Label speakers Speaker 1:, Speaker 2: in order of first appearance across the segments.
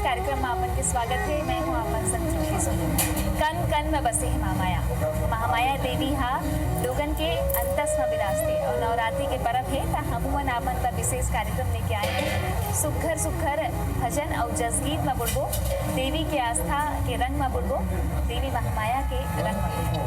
Speaker 1: कार्यक्रम में आपन के स्वागत है। मैं हूँ आपन संस्कृति सोनी। कन कन में बसे है महामाया। महामाया देवी हा लोगन के अंतस में विराजते और नवरात्रि के पर्व है तो हमन आपन पर विशेष कार्यक्रम लेके आए हैं। सुघर सुघर भजन और जसगीत में बुड़बो, देवी के आस्था के रंग में बुड़बो, देवी महामाया के रंग में बुड़बो।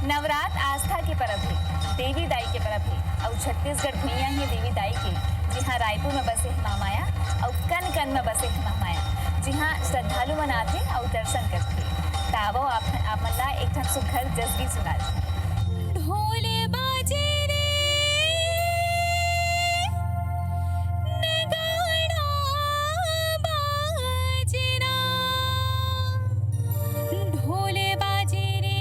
Speaker 1: नवरात्र आस्था के पर्व है, देवी दाई के पर्व है और छत्तीसगढ़ भुइयां है देवी दाई के, जहाँ रायपुर में बसे है महामाया और कन कन में बसे है महामाया, जहाँ श्रद्धालु मन आते और दर्शन करते। तावो आप मन ला एक ठन सुघर जसगीत सुना ढोल बाजे रे नगाड़ा बाजना, ढोल बाजे रे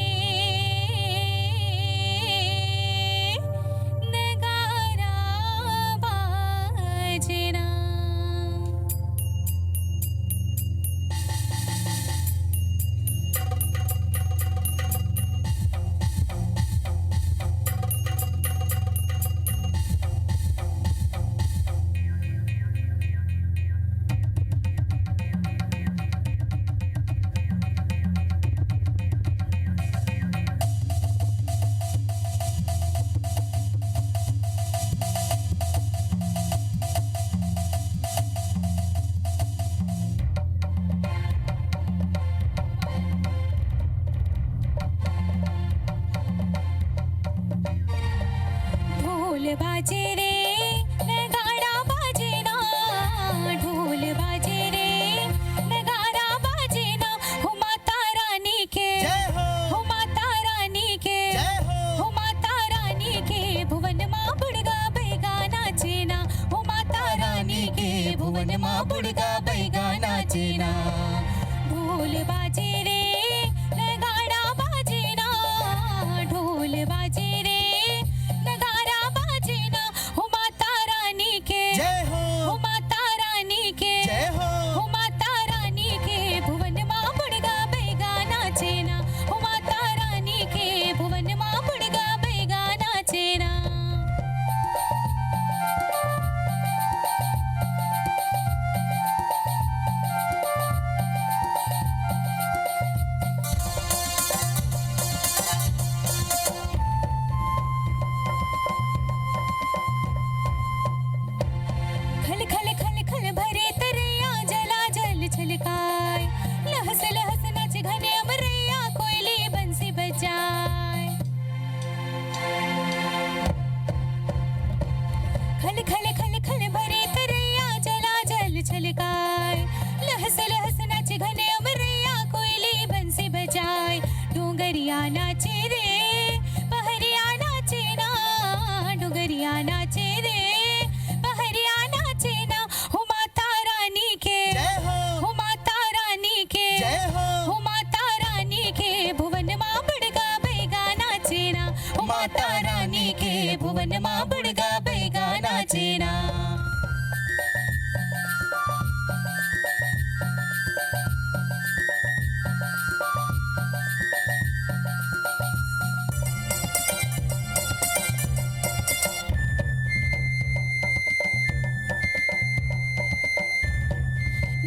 Speaker 1: नगाड़ा बाजना। ढोल बाजे रे नगाड़ा बाजना, ढोल बाजे रे नगाड़ा बाजना, हो माता रानी के, हो माता रानी के, हो माता रानी के भुवन माँ बुड़गा बैगा नाचेना, हो माता रानी के भुवन माँ बुड़गा बैगा नाचेना। ढोल बाजे रे नगाड़ा बाजना, ढोल बाजे रे नगाड़ा बाजना, हो माता रानी के, हो माता रानी के, हो माता रानी के भुवन माँ बुड़गा बैगा नाचेना, हो माता रानी के भुवन माँ बुड़गा बैगा नाचेना। खल खल खल खल भरे तरैया जला जल छलकाय, लहस लहस नाच घने अमरैया कोयली बंसी बजाए। खल खल खल खल भरे तरैया जला जल छलकाय, लहस लहस नाच घने अमरैया कोयली बंसी बजाए। डोंगरिया नाचे रे पहरिया नाचे ना, डोंगरिया नाचे रे पहरिया नाचे ना, हो माता रानी के, हो माता रानी के, हो माता रानी के भुवन माँ बुड़गा बैगा नाचेना, हो माता रानी के भुवन माँ बुड़गा बैगा नाचेना।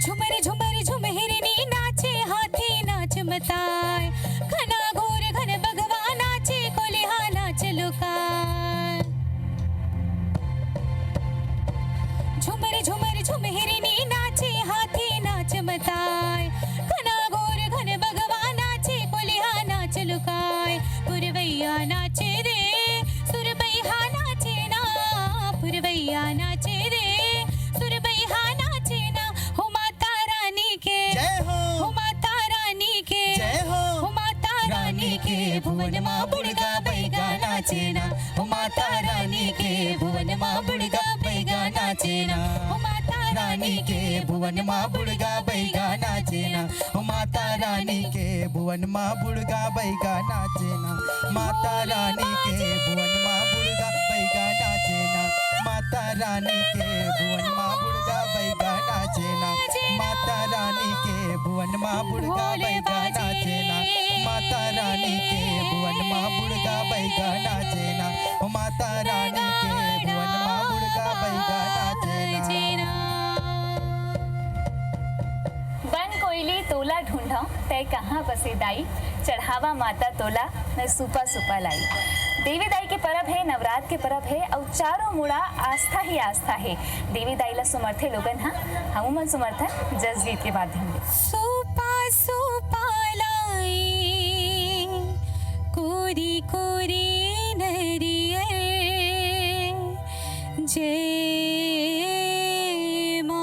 Speaker 1: झुमर झुमर झुमहिरनी नाचे हाथी नाच मताय, घना घोर घन बगवा नाचे कोलिहा नाच लुकाय। झुमर झुमर झुमहिरनी नाचे हाथी नाच मताय, घना घोर घन बगवा नाचे कोलिहा नाच लुकाय। पुरवैया नाचे रे सुरबैहा नाचे ना, पुरवैया नाचे रे सुरबैहा नाचे ना, हो माता रानी के, हो माता रानी के, हो माता रानी के भुवन माँ बुड़गा बैगा नाचेना, हो माता रानी के भुवन माँ बुड़गा बैगा नाचेना, हो माता रानी के भुवन माँ बुड़गा बैगा नाचेना,
Speaker 2: हो माता रानी के भुवन माँ बुड़गा बैगा नाचेना, माता रानी के भुवन माँ बुड़गा बैगा नाचेना, माता रानी के भुवन माँ बुड़गा बैगा नाचेना, माता रानी के भुवन माँ बुड़गा बैगा नाचेना, माता रानी के भुवन माँ बुड़गा बैगा नाचेना, माता रानी के भुवन माँ बुड़गा बैगा
Speaker 3: तोला ढूंढा तय कहाँ बसे दाई, चढ़ावा माता तोला न सुपा सुपा लाई। देवी दाई के परब है, नवरात्र के परब है और चारों मुड़ा आस्था ही आस्था है। देवी दाई ला सुमर्थे लोगन हा हम मन सुमर्थन जस गीत के माध्यम से
Speaker 1: सुपा सुपा लाई कोरी कोरी नरियर जय मां।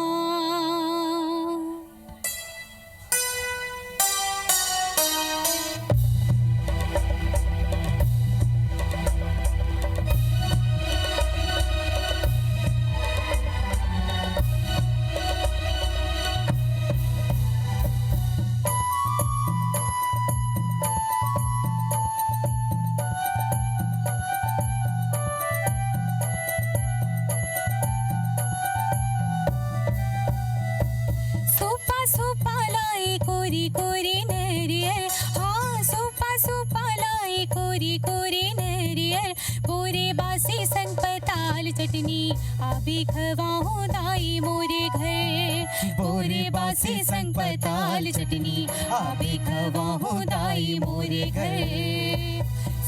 Speaker 1: कोरी कोरी नरियर, हाँ सुपा सुपा लाई कोरी कोरी नरियर, पूरे बासी संग पताल चटनी आबी खवाऊं दाई मोरे घर। पूरे बासी संग पताल चटनी आबी खवाऊं दाई मोरे घर।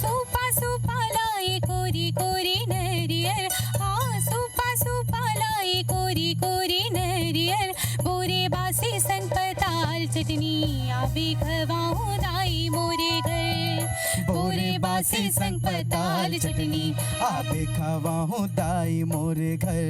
Speaker 1: सुपा सुपा लाई कोरी कोरी नरियर, हाँ सुपा सुपा लाई कोरी कोरी नरियर, पूरे बासी संग पताल चटनी आबी खवाऊं दाई मोरे घर। पूरे बासी संग पताल चटनी
Speaker 2: आबे खवाऊं दाई मोरे घर।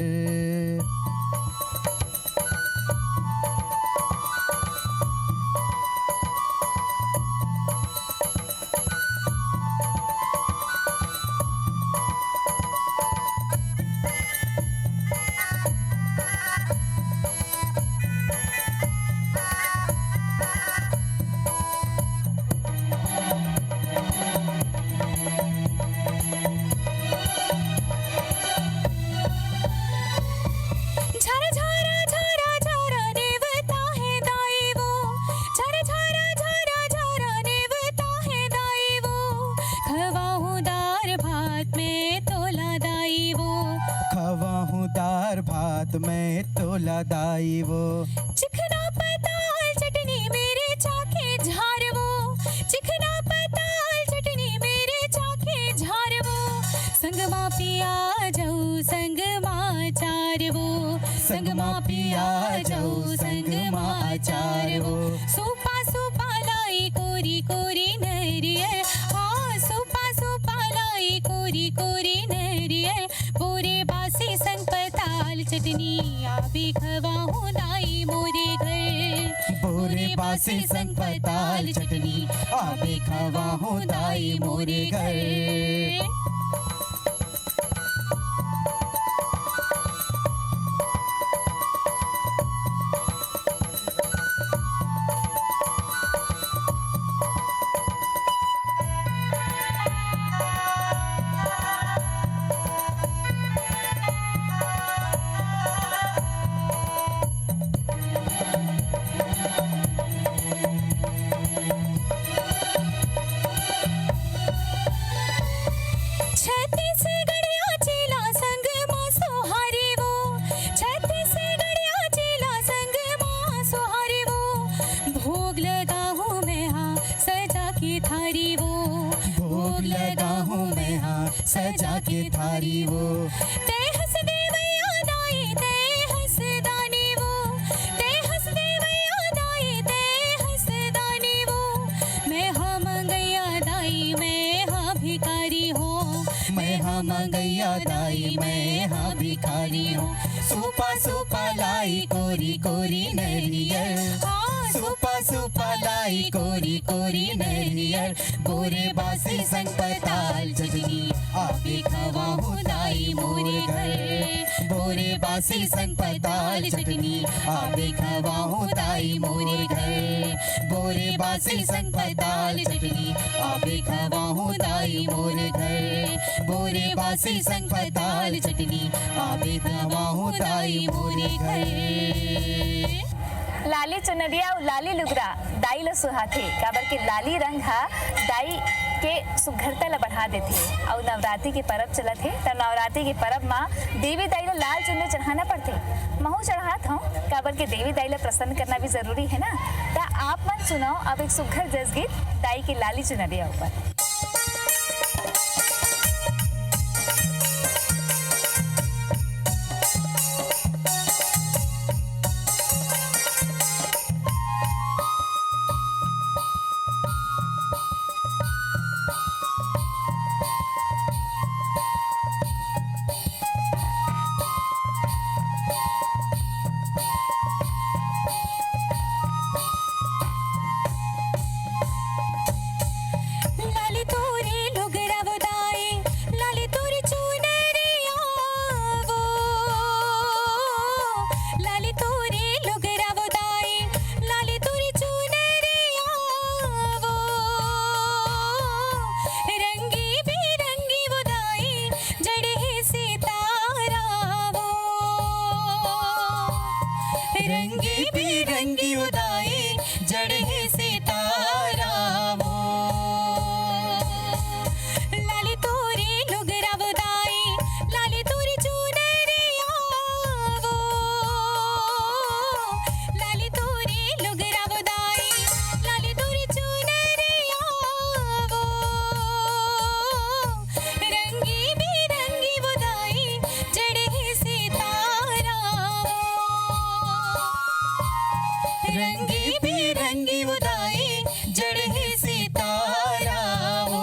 Speaker 2: दार भात में तोला दाई वो,
Speaker 1: चिकना पताल चटनी मेरे चाके झार वो, चिकना पताल चटनी मेरे चाके झार वो, संगमा पिया जाऊ संगमा चार वो, संगमा पिया जाऊ संगमा चार वो। सुपा सुपा लाई कोरी कोरी नरियर, हाँ सुपा सुपा लाई कोरी कोरी नरियर, पूरे बासी संग पताल चटनी आबी खवाऊं दाई मोरे घर।
Speaker 2: पूरे बासी संग पताल चटनी आबे खवाऊं दाई मोरे घर। सजा के थारी वो,
Speaker 1: ते हंस दे भैया दाई ते हंस दानी वो, ते हंस दे भैया दाई ते हंस दानी वो। मैं हाँ मंगैया दाई मैं हाँ भिखारी हूँ,
Speaker 2: मैं हाँ मंगैया दाई मैं हाँ भिखारी हूँ। सुपा सुपा लाई कोरी कोरी नरियर, सुपा सुपा लाई कोरी कोरी नरियर, बोरे बासी संग पताल चटनी आबे खवाऊं दाई मोरे घर। बोरे बासी संग पताल चटनी आबे खवाऊं दाई मोरे घर। बोरे बासी संग पताल चटनी आबे खवाऊं दाई मोरे घर। बोरे बासी संग पताल चटनी आबे खवाऊं दाई मोरे घर।
Speaker 3: लाली चुनरिया और लाली लुगरा दाई ल सुहाथे काबर के लाली रंग हा दाई के सुघरता ला बढ़ा देथे। और नवरात्रि के परब चलत है त नवरात्रि के परब माँ देवी दाई ला लाल चुनरी चढ़ाना पड़थे। महू चढ़ात हूँ काबर के देवी दाई ला प्रसन्न करना भी जरूरी है ना। त आप मन सुनाओ अब एक सुघर जस गीत दाई की लाली चुनरिया ऊपर।
Speaker 1: लाली तोरी लुगरा वो दाई लाली तोरी चुनरिया वो लाली तोरी लुगरा वो दाई लाली तोरी चुनरिया वो रंगी बिरंगी वो दाई जड़े सितारा वो
Speaker 2: रंगी बिरंगी उदाई जड़े सितारा वो
Speaker 1: लाली तोरी लुगरा वो दाई लाली तोरी चुनरिया वो लाली तोरी लुगरा वो दाई लाली तोरी चुनरिया वो रंगी बिरंगी वो दाई जड़े सितारा वो
Speaker 2: रंगी बिरंगी उदाई जड़े सितारा वो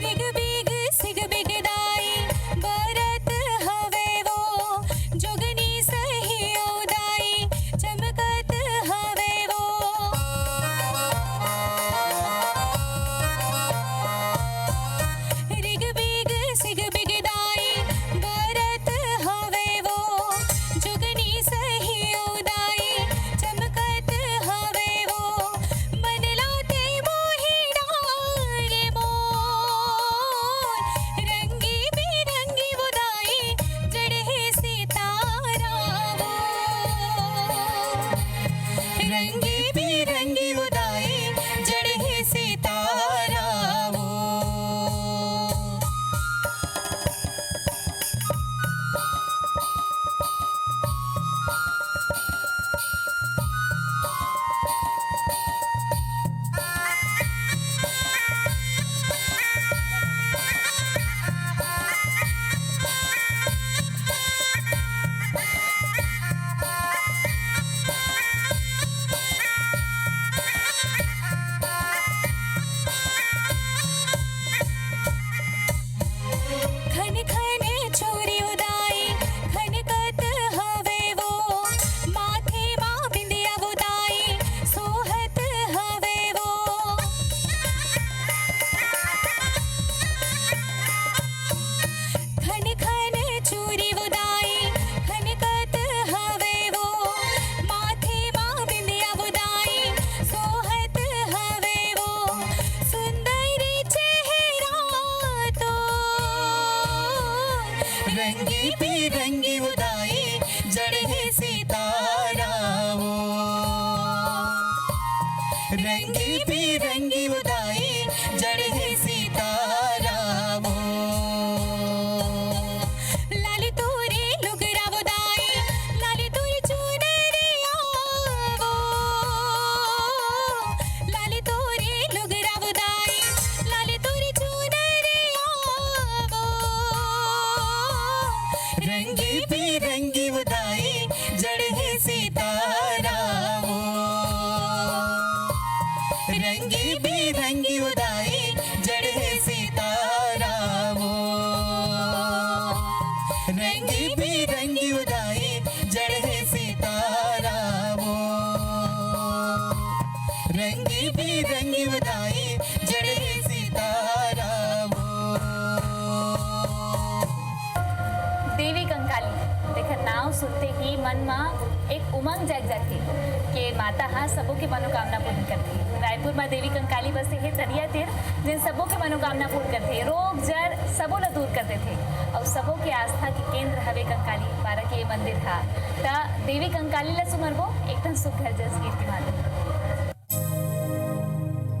Speaker 1: रिग बिग सिग बिग दाई बरत हवे वो जोगनी सही दाई चमकत हवे वो रिग बिग सिग बिग दाई बरत हवे वो जोगनी सही दाई चमकत हवे वो मन लाते मोहि डारे मोर रंगी बिरंगी वो दाई जड़े सितारा वो
Speaker 2: रंगी बिरंगी उदाई जड़े सितारा वो
Speaker 1: खन खन छोरी उदाई खनकत हवे वो माथे माँ बिंदिया वो दाई सोहत हवे वो खन खन चूरी वो दाई खनकत हवे वो माथे माँ बिंदिया वो दाई सोहत हवे वो सुंदर चेहरा तो
Speaker 2: रंगी बिरंगी उदाई जड़े सितारा वो रंगी बिरंगी उदाई जड़े सितारा वो
Speaker 1: लाली तोरी लुगरा वो दाई लाली तोरी चुनरिया वो लाली तोरी लुगरा वो दाई लाली तोरी चुनरिया वो
Speaker 2: रंगी बिरंगी उदाई जड़े सितारा वो रंगी बिरंगी उदाई जड़े सितारा वो रंगी बिरंगी उदाई जड़े रंगी बिरंगी बधाई जड़े सितारा वो।
Speaker 3: देवी कंकाली देखा नाव सुनते ही मन में एक उमंग जाग जाती कि माता हाँ सबों की मनोकामना पूर्ण करती है। रायपुर में देवी कंकाली बसते है तरिया तीर जिन सबों की मनोकामना पूर्ण करते है, रोग जड़ सबों ला दूर करते थे और सबों की आस्था के केंद्र हवे कंकाली पारा के ये मंदिर था। ता देवी कंकाली ला सुमरबो एकदम सुघर जस गीत के माध्यम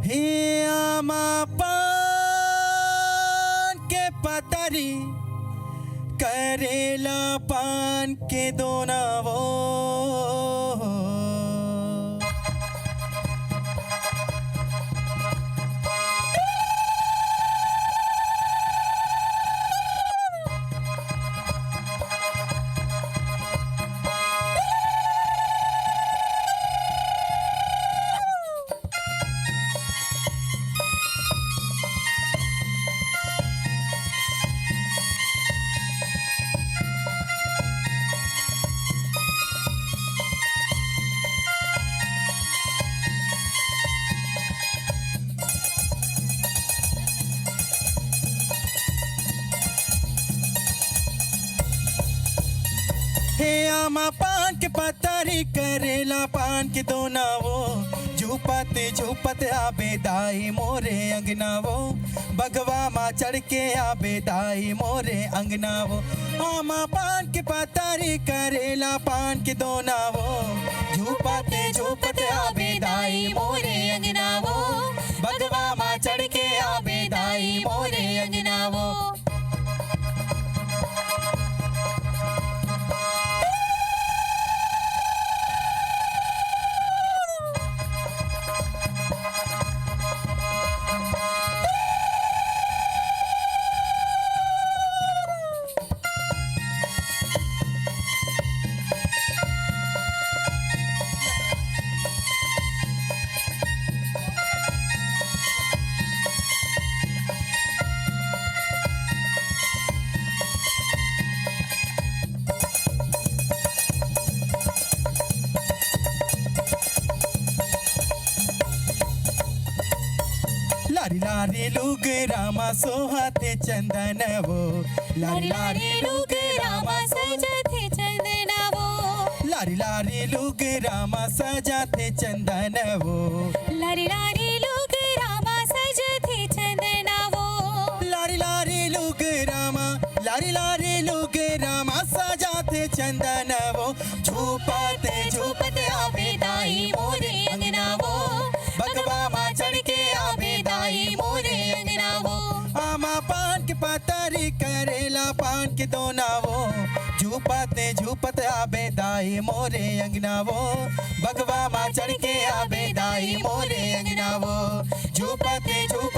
Speaker 2: हे आमा पान के पतरी करेला पान के दोना वो। हे आमा पान के पतरी करेला पान के दोना वो। झूपते झूपते आबे दाई मोरे अंगना वो। बगवा माँ चढ़ के आबे दाई मोरे अंगना वो। आमा पान के पतरी करेला पान के दोना वो। झूपते झूपते आबे दाई मोरे अंगना वो। बगवा माँ चढ़ के आबे दाई मोरे अंगना वो। लारी लारी लुग रामा सोहाते चंदन वो।
Speaker 1: लारी लारी लुग रामा सजते चंदन वो।
Speaker 2: लारी लारी लुग रामा सजाते चंदन वो।
Speaker 1: लारी लारी लुग रामा सजते चंदन वो।
Speaker 2: लारी लारी लुग रामा लारी लारी लुग रामा सजाते चंदन वो। झूपते झूपते आबे दाई मोरे अंगना वो। भगवा माँ चढ़ के आबे दाई मोरे अंगना वो। आमा पान के पतरी करेला पान के दोना वो। झूपते झूपते आबे दाई मोरे अंगना वो। भगवा माँ चढ़ के आबे दाई मोरे अंगना वो। झूपते झूपते